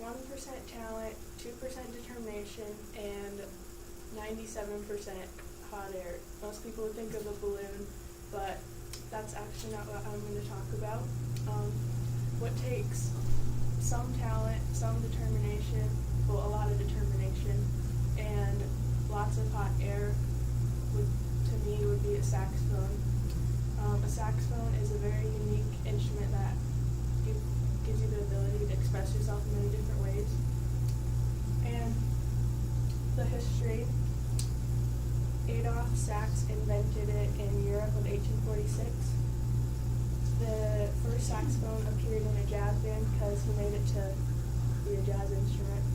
1% talent, 2% determination, and 97% hot air. Most people would think of a balloon, but that's actually not what I'm going to talk about. What takes some talent, some determination, well, a lot of determination, and lots of hot air to me would be a saxophone. A saxophone is a very unique instrument that gives you the ability to express yourself in many different ways. And the history, Adolf Sax invented it in Europe in 1846. The first saxophone appeared in a jazz band because he made it to be a jazz instrument.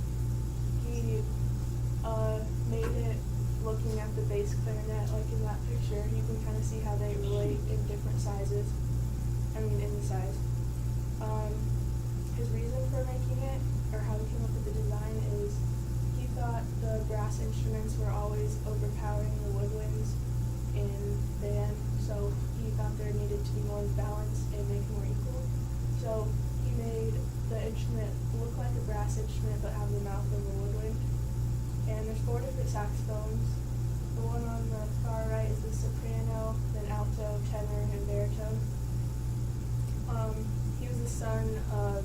He made it looking at the bass clarinet, like in that picture. You can kind of see how they relate in different sizes. In the size. His reason for making it, or how he came up with the design, is he thought the brass instruments were always overpowering the woodwinds in band, so he thought there needed to be more balance and make it more equal. So he made the instrument look like a brass instrument but have the mouth of a woodwind. And there's 4 different saxophones. The one on the far right is the soprano, then alto, tenor, and baritone. He was the son of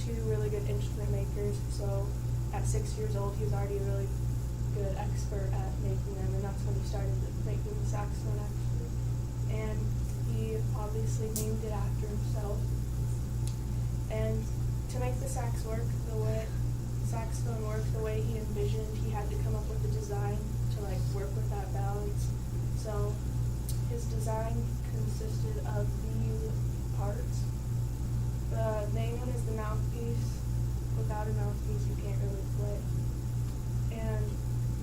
2 really good instrument makers, so at 6 years old he was already a really good expert at making them, and that's when he started making the saxophone actually. And he obviously named it after himself. And to make the saxophone work the way he envisioned, he had to come up with a design to work with that balance. So his design consisted of these parts. The main one is the mouthpiece. Without a mouthpiece, you can't really play. And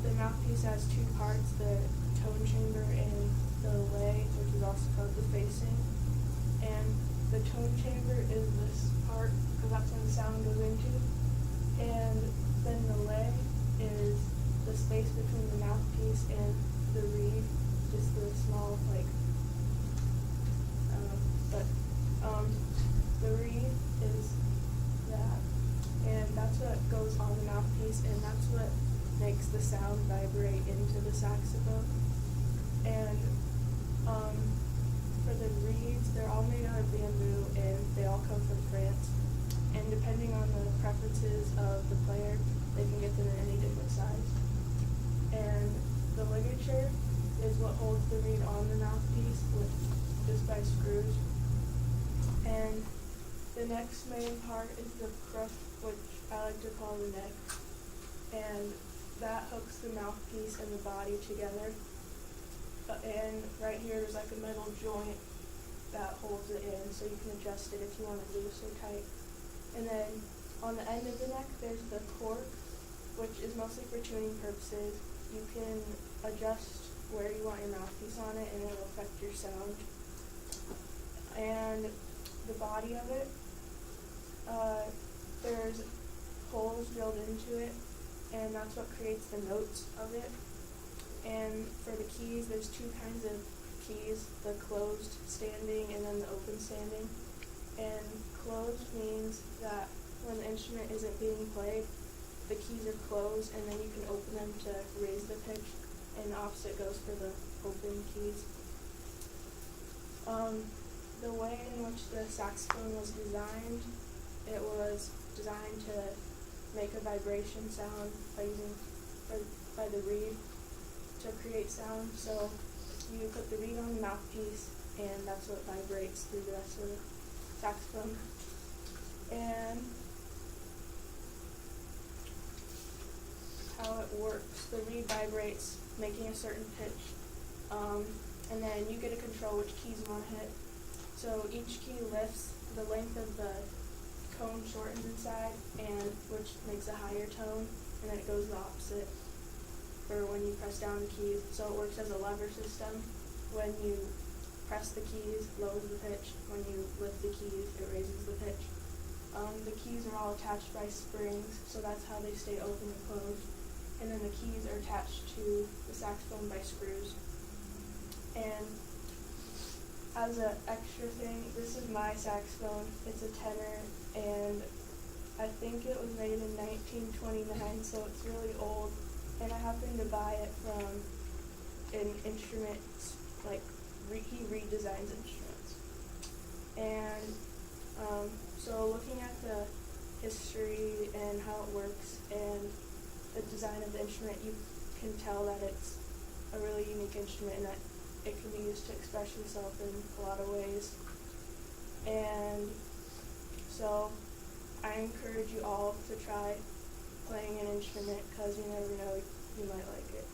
the mouthpiece has 2 parts, the tone chamber and the lay, which is also called the facing. And the tone chamber is this part, because that's when the sound goes into. And then the lay is the space between the mouthpiece and the reed, just the small, the reed is that, and that's what goes on the mouthpiece, and that's what makes the sound vibrate into the saxophone. And for the reeds, they're all made out of bamboo, and they all come from France. And depending on the preferences of the player, they can get them in any different size. And the ligature is what holds the reed on the mouthpiece just by screws. And the next main part is the crook, which I like to call the neck. And that hooks the mouthpiece and the body together. And right here there's a metal joint that holds it in, so you can adjust it if you want it loose or tight. And then on the end of the neck there's the cork, which is mostly for tuning purposes. You can adjust where you want your mouthpiece on it, and it will affect your sound. And the body of it, there's holes drilled into it, and that's what creates the notes of it. And for the keys, there's 2 kinds of keys, the closed standing and then the open standing. And closed means that when the instrument isn't being played, the keys are closed, and then you can open them to raise the pitch, and the opposite goes for the open keys. The way in which the saxophone was designed, it was designed to make a vibration sound by the reed to create sound. So you put the reed on the mouthpiece, and that's what vibrates through the rest of the saxophone. And how it works, the reed vibrates, making a certain pitch, and then you get to control which keys you want to hit. So each key lifts, the length of the cone shortens inside, and which makes a higher tone, and then it goes the opposite for when you press down the keys. So it works as a lever system. When you press the keys, lowers the pitch. When you lift the keys, it raises the pitch. The keys are all attached by springs, so that's how they stay open and closed. And then the keys are attached to the saxophone by screws. And as an extra thing, this is my saxophone. It's a tenor, and I think it was made in 1929, so it's really old. And I happened to buy it from an instrument, like, he redesigns instruments. And so looking at the history and how it works and the design of the instrument, you can tell that it's a really unique instrument and that it can be used to express yourself in a lot of ways. And so I encourage you all to try playing an instrument because you never know, you might like it.